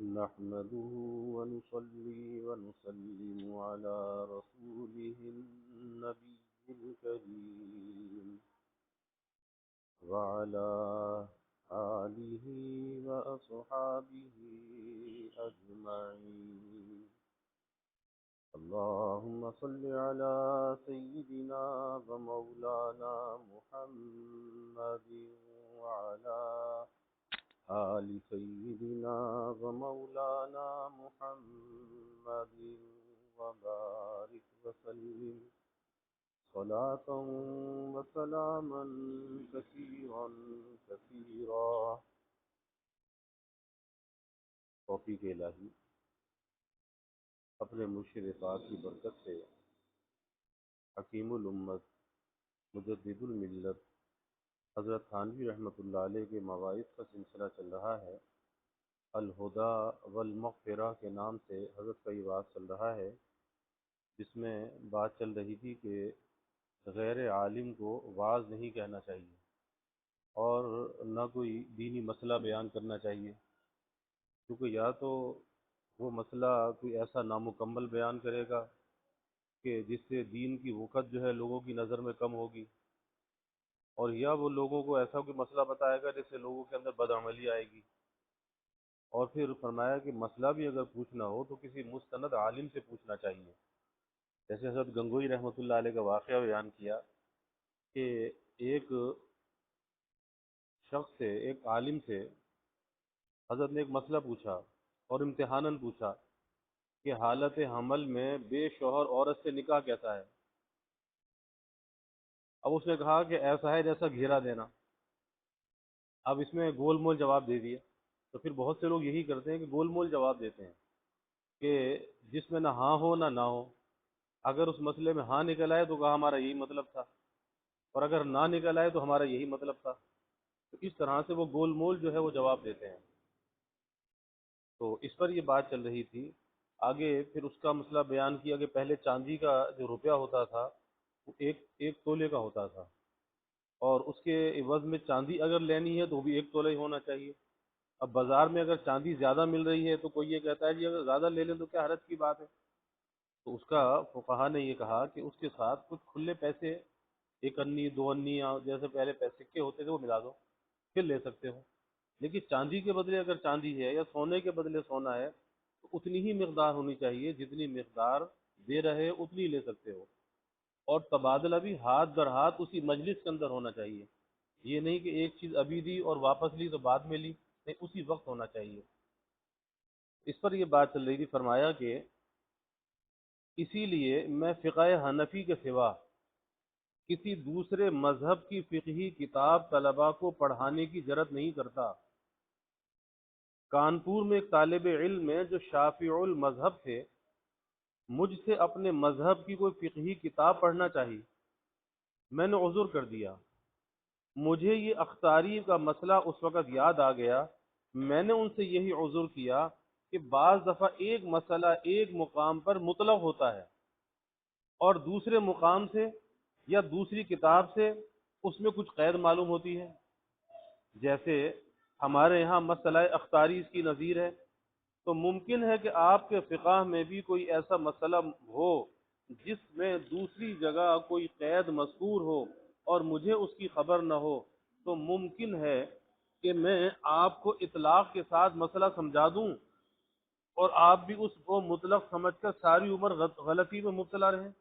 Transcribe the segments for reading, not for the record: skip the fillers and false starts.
نحمده ونصلي ونسلم على رسوله النبي الكريم وعلى آله وأصحابه أجمعين. اللهم صل على سيدنا ومولانا محمد وعلى آل سيدنا ومولانا محمد وبارك وسلم صلاة وسلاما كثيرا كثيرا. توفیق الہی اپنے مرشد پاک کی برکت سے حکیم الامت مجدد الملت حضرت تھانوی رحمۃ اللہ علیہ کے مواعظ کا سلسلہ چل رہا ہے. الہدی والمغفرہ کے نام سے حضرت کا یہ واعظ چل رہا ہے، جس میں بات چل رہی تھی کہ غیر عالم کو واعظ نہیں کہنا چاہیے اور نہ کوئی دینی مسئلہ بیان کرنا چاہیے، کیونکہ یا تو وہ مسئلہ کوئی ایسا نامکمل بیان کرے گا کہ جس سے دین کی وقت جو ہے لوگوں کی نظر میں کم ہوگی، اور یا وہ لوگوں کو ایسا کوئی مسئلہ بتائے گا جس سے لوگوں کے اندر بدعملی آئے گی. اور پھر فرمایا کہ مسئلہ بھی اگر پوچھنا ہو تو کسی مستند عالم سے پوچھنا چاہیے. جیسے حضرت گنگوئی رحمۃ اللہ علیہ کا واقعہ بیان کیا کہ ایک شخص سے، ایک عالم سے حضرت نے ایک مسئلہ پوچھا اور امتحاناً پوچھا کہ حالت حمل میں بے شوہر عورت سے نکاح کیسا ہے. اب اس نے کہا کہ ایسا ہے جیسا گھیرا دینا. اب اس میں گول مول جواب دے دیا. تو پھر بہت سے لوگ یہی کرتے ہیں کہ گول مول جواب دیتے ہیں کہ جس میں نہ ہاں ہو نہ ہو. اگر اس مسئلے میں ہاں نکل آئے تو کہا ہمارا یہی مطلب تھا، اور اگر نہ نکل آئے تو ہمارا یہی مطلب تھا. تو اس طرح سے وہ گول مول جو ہے وہ جواب دیتے ہیں. تو اس پر یہ بات چل رہی تھی. آگے پھر اس کا مسئلہ بیان کیا کہ پہلے چاندی کا جو روپیہ ہوتا تھا وہ ایک تولے کا ہوتا تھا، اور اس کے عوض میں چاندی اگر لینی ہے تو وہ بھی ایک تولہ ہی ہونا چاہیے. اب بازار میں اگر چاندی زیادہ مل رہی ہے تو کوئی یہ کہتا ہے جی اگر زیادہ لے لیں تو کیا حرج کی بات ہے. تو اس کا فقہا نے یہ کہا کہ اس کے ساتھ کچھ کھلے پیسے، ایک انی دو انی، جیسے پہلے پیسے سکے ہوتے تھے وہ ملا دو، پھر لے سکتے ہو. لیکن چاندی کے بدلے اگر چاندی ہے یا سونے کے بدلے سونا ہے تو اتنی ہی مقدار ہونی چاہیے، جتنی مقدار دے رہے اتنی لے سکتے ہو. اور تبادلہ بھی ہاتھ در ہاتھ اسی مجلس کے اندر ہونا چاہیے. یہ نہیں کہ ایک چیز ابھی دی اور واپس لی تو بعد میں لی، نہیں، اسی وقت ہونا چاہیے. اس پر یہ بات چل رہی تھی. فرمایا کہ اسی لیے میں فقہ حنفی کے سوا کسی دوسرے مذہب کی فقہی کتاب طلباء کو پڑھانے کی جرات نہیں کرتا. کانپور میں ایک طالب علم ہے جو شافعی المذہب تھے، مجھ سے اپنے مذہب کی کوئی فقہی کتاب پڑھنا چاہی. میں نے عذر کر دیا. مجھے یہ اختاری کا مسئلہ اس وقت یاد آ گیا. میں نے ان سے یہی عذر کیا کہ بعض دفعہ ایک مسئلہ ایک مقام پر مطلق ہوتا ہے اور دوسرے مقام سے یا دوسری کتاب سے اس میں کچھ قید معلوم ہوتی ہے. جیسے ہمارے یہاں مسئلہ اختاری اس کی نظیر ہے، تو ممکن ہے کہ آپ کے فقہ میں بھی کوئی ایسا مسئلہ ہو جس میں دوسری جگہ کوئی قید مذکور ہو اور مجھے اس کی خبر نہ ہو. تو ممکن ہے کہ میں آپ کو اطلاق کے ساتھ مسئلہ سمجھا دوں اور آپ بھی اس کو مطلق سمجھ کر ساری عمر غلطی میں مبتلا رہیں.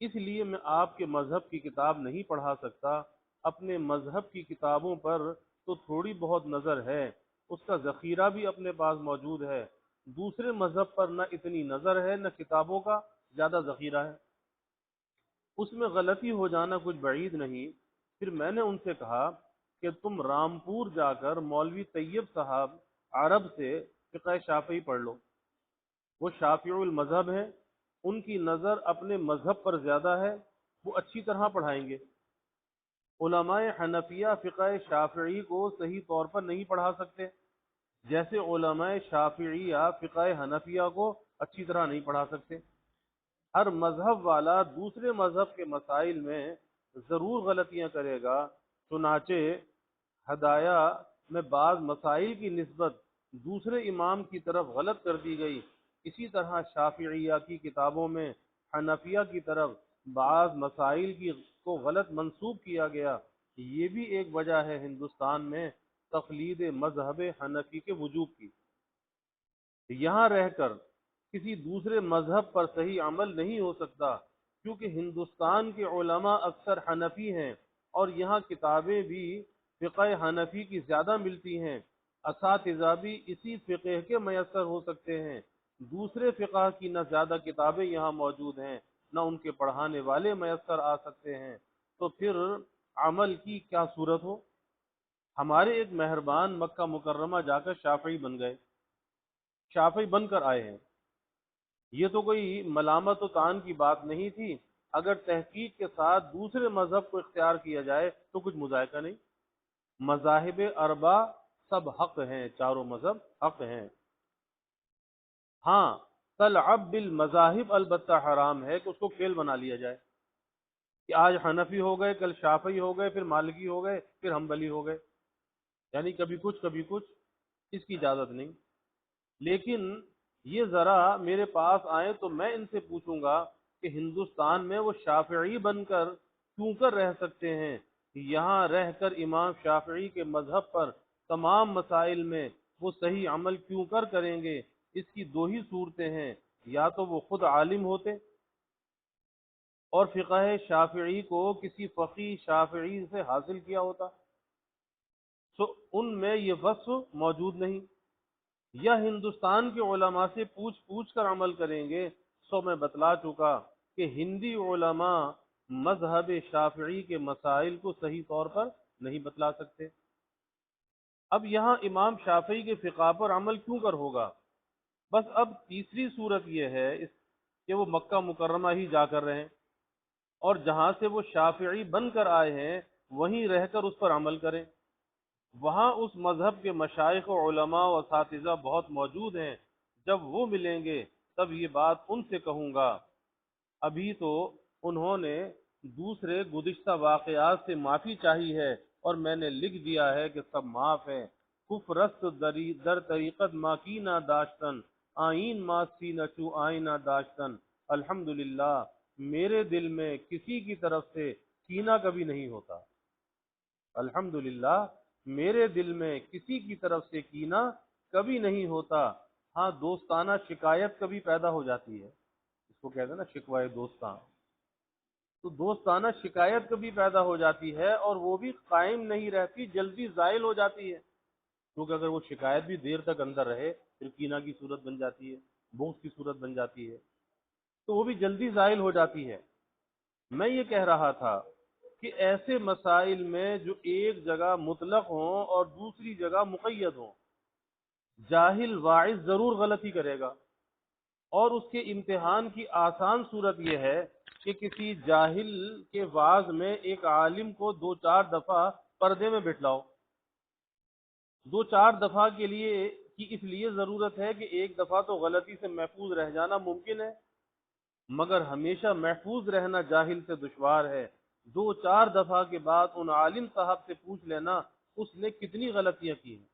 اس لیے میں آپ کے مذہب کی کتاب نہیں پڑھا سکتا. اپنے مذہب کی کتابوں پر تو تھوڑی بہت نظر ہے، اس کا ذخیرہ بھی اپنے پاس موجود ہے. دوسرے مذہب پر نہ اتنی نظر ہے، نہ کتابوں کا زیادہ ذخیرہ ہے. اس میں غلطی ہو جانا کچھ بعید نہیں. پھر میں نے ان سے کہا کہ تم رامپور جا کر مولوی طیب صاحب عرب سے فقہ شافعی پڑھ لو. وہ شافعی المذہب ہیں، ان کی نظر اپنے مذہب پر زیادہ ہے، وہ اچھی طرح پڑھائیں گے. علماء حنفیہ فقہ شافعی کو صحیح طور پر نہیں پڑھا سکتے، جیسے علماء شافعیہ فقہ حنفیہ کو اچھی طرح نہیں پڑھا سکتے. ہر مذہب والا دوسرے مذہب کے مسائل میں ضرور غلطیاں کرے گا. چنانچہ ہدایہ میں بعض مسائل کی نسبت دوسرے امام کی طرف غلط کر دی گئی۔ اسی طرح شافعیہ کی کتابوں میں حنفیہ کی طرف بعض مسائل کو غلط منسوب کیا گیا۔ یہ بھی ایک وجہ ہے ہندوستان میں تقلید مذہب حنفی کے وجوب کی۔ یہاں رہ کر کسی دوسرے مذہب پر صحیح عمل نہیں ہو سکتا، کیونکہ ہندوستان کے علماء اکثر حنفی ہیں اور یہاں کتابیں بھی فقہ حنفی کی زیادہ ملتی ہیں۔ اساتذہ بھی اسی فقہ کے میسر ہو سکتے ہیں۔ دوسرے فقہ کی نہ زیادہ کتابیں یہاں موجود ہیں، نہ ان کے پڑھانے والے میسر آ سکتے ہیں، تو پھر عمل کی کیا صورت ہو؟ ہمارے ایک مہربان مکہ مکرمہ جا کر شافعی بن گئے، شافعی بن کر آئے ہیں۔ یہ تو کوئی ملامت و طعن کی بات نہیں تھی۔ اگر تحقیق کے ساتھ دوسرے مذہب کو اختیار کیا جائے تو کچھ مذائقہ نہیں۔ مذاہب اربع سب حق ہیں، چاروں مذہب حق ہیں۔ ہاں، تلعب بالمذاہب البتہ حرام ہے کہ اس کو کھیل بنا لیا جائے کہ آج حنفی ہو گئے، کل شافعی ہو گئے، پھر مالکی ہو گئے، پھر حنبلی ہو گئے، یعنی کبھی کچھ، اس کی اجازت نہیں۔ لیکن یہ ذرا میرے پاس آئیں تو میں ان سے پوچھوں گا کہ ہندوستان میں وہ شافعی بن کر کیوں کر رہ سکتے ہیں؟ یہاں رہ کر امام شافعی کے مذہب پر تمام مسائل میں وہ صحیح عمل کیوں کر کریں گے؟ اس کی دو ہی صورتیں ہیں، یا تو وہ خود عالم ہوتے اور فقہ شافعی کو کسی فقیہ شافعی سے حاصل کیا ہوتا، سو ان میں یہ وصف موجود نہیں، یا ہندوستان کے علماء سے پوچھ کر عمل کریں گے۔ سو میں بتلا چکا کہ ہندی علماء مذہب شافعی کے مسائل کو صحیح طور پر نہیں بتلا سکتے۔ اب یہاں امام شافعی کے فقہ پر عمل کیوں کر ہوگا؟ بس اب تیسری صورت یہ ہے کہ وہ مکہ مکرمہ ہی جا کر رہیں اور جہاں سے وہ شافعی بن کر آئے ہیں وہیں رہ کر اس پر عمل کریں۔ وہاں اس مذہب کے مشائخ و علماء و اساتذہ بہت موجود ہیں، جب وہ ملیں گے تب یہ بات ان سے کہوں گا۔ ابھی تو انہوں نے دوسرے گزشتہ واقعات سے معافی چاہی ہے اور میں نے لکھ دیا ہے کہ سب معاف ہے۔ کفرست در طریقت ما کی نہ داشتن، آئین ما سی نہ چو آئینہ داشتن۔ الحمدللہ میرے دل میں کسی کی طرف سے کینہ کبھی نہیں ہوتا، الحمدللہ میرے دل میں کسی کی طرف سے کینہ کبھی نہیں ہوتا۔ ہاں، دوستانہ شکایت کبھی پیدا ہو جاتی ہے، اس کو کہتے ہیں نا شکوہ دوستاں، تو دوستانہ شکایت کبھی پیدا ہو جاتی ہے اور وہ بھی قائم نہیں رہتی، جلدی زائل ہو جاتی ہے، کیونکہ اگر وہ شکایت بھی دیر تک اندر رہے پھر کینہ کی صورت بن جاتی ہے، بغض کی صورت بن جاتی ہے، تو وہ بھی جلدی زائل ہو جاتی ہے۔ میں یہ کہہ رہا تھا کہ ایسے مسائل میں جو ایک جگہ مطلق ہوں اور دوسری جگہ مقید ہوں، جاہل واعظ ضرور غلطی کرے گا، اور اس کے امتحان کی آسان صورت یہ ہے کہ کسی جاہل کے وعظ میں ایک عالم کو 2-4 دفعہ پردے میں بٹھلاؤ۔ 2-4 دفعہ کے لیے کی اس لیے ضرورت ہے کہ ایک دفعہ تو غلطی سے محفوظ رہ جانا ممکن ہے، مگر ہمیشہ محفوظ رہنا جاہل سے دشوار ہے۔ 2-4 دفعہ کے بعد ان عالم صاحب سے پوچھ لینا اس نے کتنی غلطیاں کی ہیں،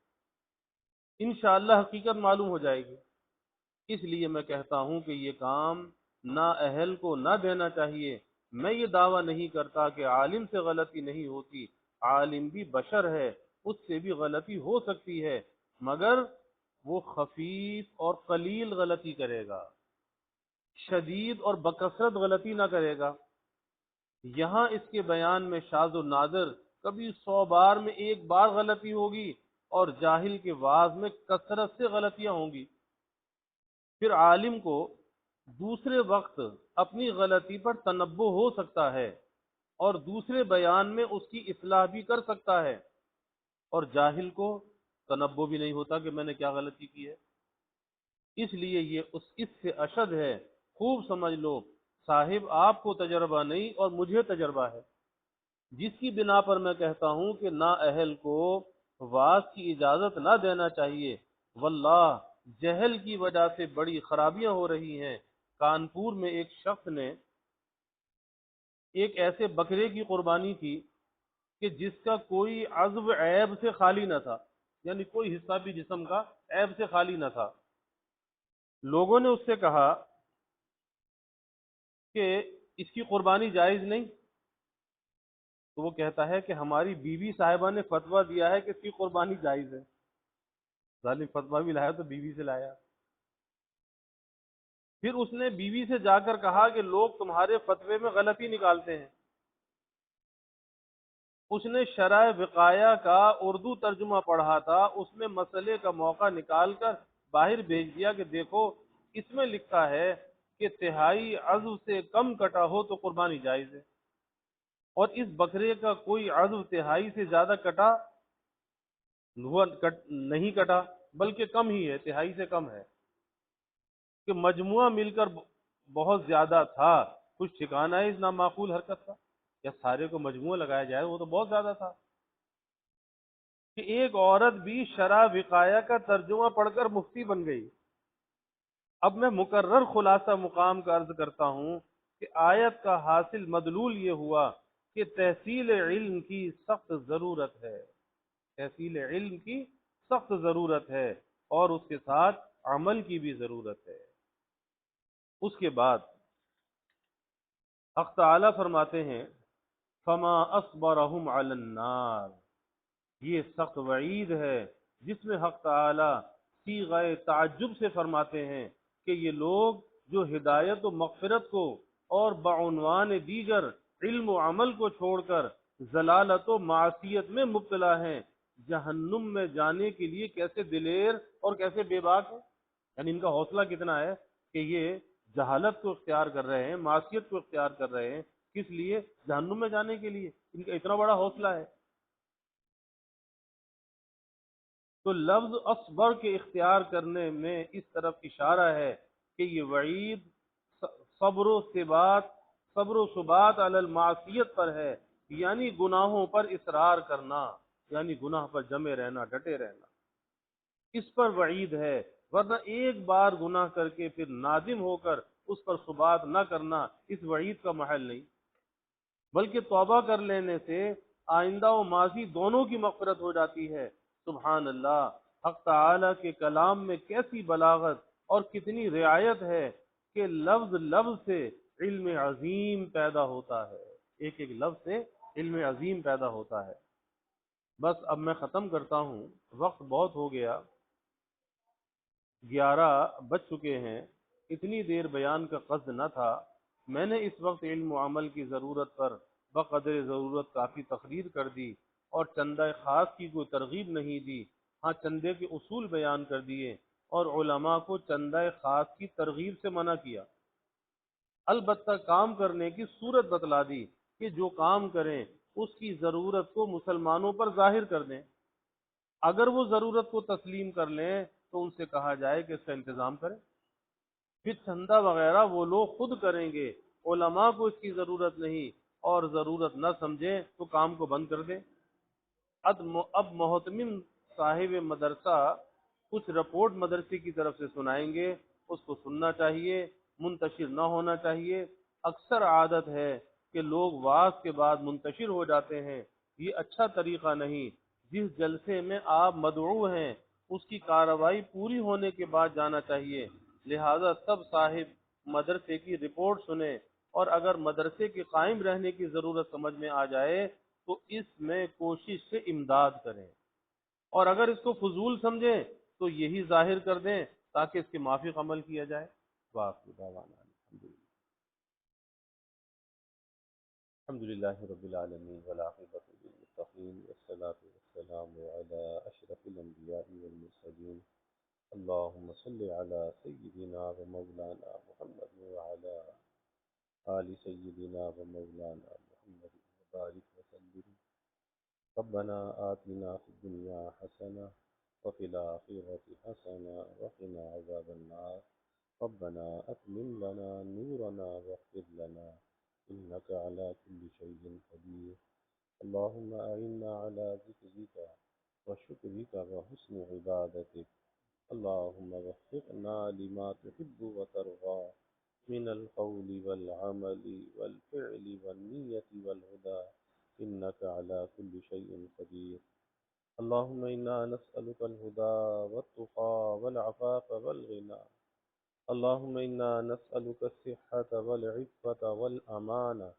انشاءاللہ حقیقت معلوم ہو جائے گی۔ اس لیے میں کہتا ہوں کہ یہ کام نااہل کو نہ دینا چاہیے۔ میں یہ دعویٰ نہیں کرتا کہ عالم سے غلطی نہیں ہوتی، عالم بھی بشر ہے، اس سے بھی غلطی ہو سکتی ہے، مگر وہ خفیف اور قلیل غلطی کرے گا، شدید اور بکثرت غلطی نہ کرے گا۔ یہاں اس کے بیان میں شاذ و نادر کبھی 100 بار میں 1 بار غلطی ہوگی اور جاہل کے وعظ میں کثرت سے غلطیاں ہوں گی۔ پھر عالم کو دوسرے وقت اپنی غلطی پر تنبہ ہو سکتا ہے اور دوسرے بیان میں اس کی اصلاح بھی کر سکتا ہے، اور جاہل کو تنبہ بھی نہیں ہوتا کہ میں نے کیا غلطی کی ہے۔ اس لیے یہ اس سے اشد ہے۔ خوب سمجھ لو صاحب، آپ کو تجربہ نہیں اور مجھے تجربہ ہے، جس کی بنا پر میں کہتا ہوں کہ نااہل کو واعظ کی اجازت نہ دینا چاہیے۔ واللہ جہل کی وجہ سے بڑی خرابیاں ہو رہی ہیں۔ کانپور میں ایک شخص نے ایک ایسے بکرے کی قربانی کی کہ جس کا کوئی عضو عیب سے خالی نہ تھا، یعنی کوئی حصہ بھی جسم کا عیب سے خالی نہ تھا۔ لوگوں نے اس سے کہا کہ اس کی قربانی جائز نہیں، تو وہ کہتا ہے کہ ہماری بیوی صاحبہ نے فتویٰ دیا ہے کہ اس کی قربانی جائز ہے۔ ظالم فتویٰ بھی لایا تو بیوی سے لایا۔ پھر اس نے بیوی سے جا کر کہا کہ لوگ تمہارے فتوے میں غلطی نکالتے ہیں۔ اس نے شرح وقایہ کا اردو ترجمہ پڑھا تھا، اس میں مسئلے کا موقع نکال کر باہر بھیج دیا کہ دیکھو اس میں لکھا ہے کہ تہائی عضو سے کم کٹا ہو تو قربانی جائز ہے، اور اس بکرے کا کوئی عضو تہائی سے زیادہ کٹا نہیں کٹا، بلکہ کم ہی ہے، تہائی سے کم ہے، کہ مجموعہ مل کر بہت زیادہ تھا، کچھ ٹھکانہ ہے اس نامعقول حرکت کا، یا سارے کو مجموعہ لگایا جائے وہ تو بہت زیادہ تھا، کہ ایک عورت بھی شرح وقایہ کا ترجمہ پڑھ کر مفتی بن گئی۔ اب میں مکرر خلاصہ مقام کا عرض کرتا ہوں کہ آیت کا حاصل مدلول یہ ہوا کہ تحصیل علم کی سخت ضرورت ہے، تحصیل علم کی سخت ضرورت ہے، اور اس کے ساتھ عمل کی بھی ضرورت ہے۔ اس کے بعد حق تعالی فرماتے ہیں فما اصبرهم علی النار، یہ سخت وعید ہے جس میں حق تعالی صیغہ تعجب سے فرماتے ہیں کہ یہ لوگ جو ہدایت و مغفرت کو اور بعنوان دیگر علم و عمل کو چھوڑ کر ضلالت و معصیت میں مبتلا ہیں، جہنم میں جانے کے لیے کیسے دلیر اور کیسے بے باک ہیں۔ یعنی ان کا حوصلہ کتنا ہے کہ یہ جہالت کو اختیار کر رہے ہیں، معصیت کو اختیار کر رہے ہیں، کس لیے؟ جہنم میں جانے کے لیے، ان کا اتنا بڑا حوصلہ ہے۔ تو لفظ اصبر کے اختیار کرنے میں اس طرف اشارہ ہے کہ یہ وعید صبر و ثبات علی المعصیت پر ہے، یعنی گناہوں پر اصرار کرنا، یعنی گناہ پر جمے رہنا، ڈٹے رہنا، اس پر وعید ہے۔ ورنہ ایک بار گناہ کر کے پھر نادم ہو کر اس پر ثبات نہ کرنا اس وعید کا محل نہیں، بلکہ توبہ کر لینے سے آئندہ و ماضی دونوں کی مغفرت ہو جاتی ہے۔ سبحان اللہ، حق تعالی کے کلام میں کیسی بلاغت اور کتنی رعایت ہے کہ لفظ لفظ سے علم عظیم پیدا ہوتا ہے، ایک ایک لفظ سے علم عظیم پیدا ہوتا ہے۔ بس اب میں ختم کرتا ہوں، وقت بہت ہو گیا، 11 بج چکے ہیں، اتنی دیر بیان کا قصد نہ تھا۔ میں نے اس وقت علم و عمل کی ضرورت پر بقدر ضرورت کافی تقریر کر دی، اور چندہ خاص کی کوئی ترغیب نہیں دی، ہاں چندے کے اصول بیان کر دیے، اور علماء کو چندہ خاص کی ترغیب سے منع کیا، البتہ کام کرنے کی صورت بتلا دی کہ جو کام کریں اس کی ضرورت کو مسلمانوں پر ظاہر کر دیں، اگر وہ ضرورت کو تسلیم کر لیں تو ان سے کہا جائے کہ اس کا انتظام کریں، پھر چندہ وغیرہ وہ لوگ خود کریں گے، علماء کو اس کی ضرورت نہیں، اور ضرورت نہ سمجھیں تو کام کو بند کر دیں۔ اب محتمم صاحب مدرسہ کچھ رپورٹ مدرسے کی طرف سے سنائیں گے، اس کو سننا چاہیے، منتشر نہ ہونا چاہیے۔ اکثر عادت ہے کہ لوگ وعظ کے بعد منتشر ہو جاتے ہیں، یہ اچھا طریقہ نہیں۔ جس جلسے میں آپ مدعو ہیں اس کی کارروائی پوری ہونے کے بعد جانا چاہیے، لہذا سب صاحب مدرسے کی رپورٹ سنیں، اور اگر مدرسے کے قائم رہنے کی ضرورت سمجھ میں آ جائے تو اس میں کوشش سے امداد کریں، اور اگر اس کو فضول سمجھیں تو یہی ظاہر کر دیں تاکہ اس کے موافق عمل کیا جائے۔ واقع دعوانا الحمد للہ رب العالمین والعاقبۃ للمتقین والصلاة والسلام علی اشرف الانبیاء والمرسلین، اللہم صل علی سیدنا و مولانا محمد وعلی آل سیدنا و مولانا محمد وبارک وسلم۔ ربنا آتنا في الدنيا حسنة وفي الآخرة حسنة وقنا عذاب النار، ربنا أتمم لنا نورنا واغفر لنا إنك على كل شيء قدير، اللهم أعنا على ذكرك وشكرك وحسن عبادتك، اللهم وفقنا لما تحب وترضى من القول والعمل والفعل والنية والهدى إنك على كل شيء قدير۔ اللهم إنا نسألك الهدى والتقى والعفاف والغنى. اللهم إنا نسألك الصحة والعفة والأمانة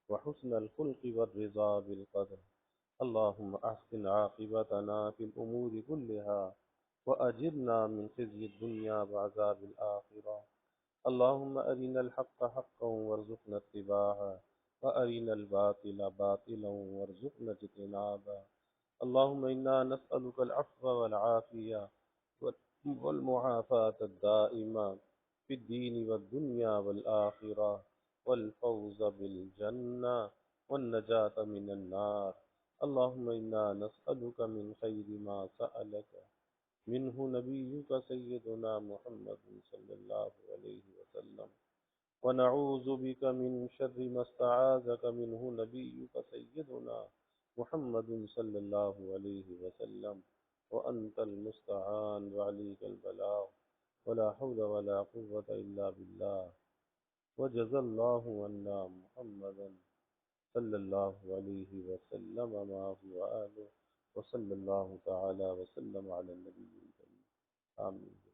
وحسن الخلق والرضا بالقدر. اللهم أحسن عاقبتنا في الأمور كلها وأجرنا من خزي الدنيا وعذاب الآخرة. اللهم أرنا الحق حقا وارزقنا اتباعه وأرنا الباطل باطلا وارزقنا اجتنابه. اللهم إنا نسألك العفو والعافية والمعافاة الدائمة في الدين والدنيا والآخرة والفوز بالجنة والنجاة من النار. اللهم إنا نسألك من خير ما سألك منه نبيك سيدنا محمد صلى الله عليه وسلم، ونعوذ بك من شر ما استعاذك منه نبيك سيدنا محمد صلى الله عليه وسلم، وأنت المستعان وعليك البلاغ، ولا حول ولا قوة إلا بالله. وجزى الله عنا محمدا صلى الله عليه وسلم ما هو آله، وصلى الله تعالى وسلم على النبي الكريم. آمين.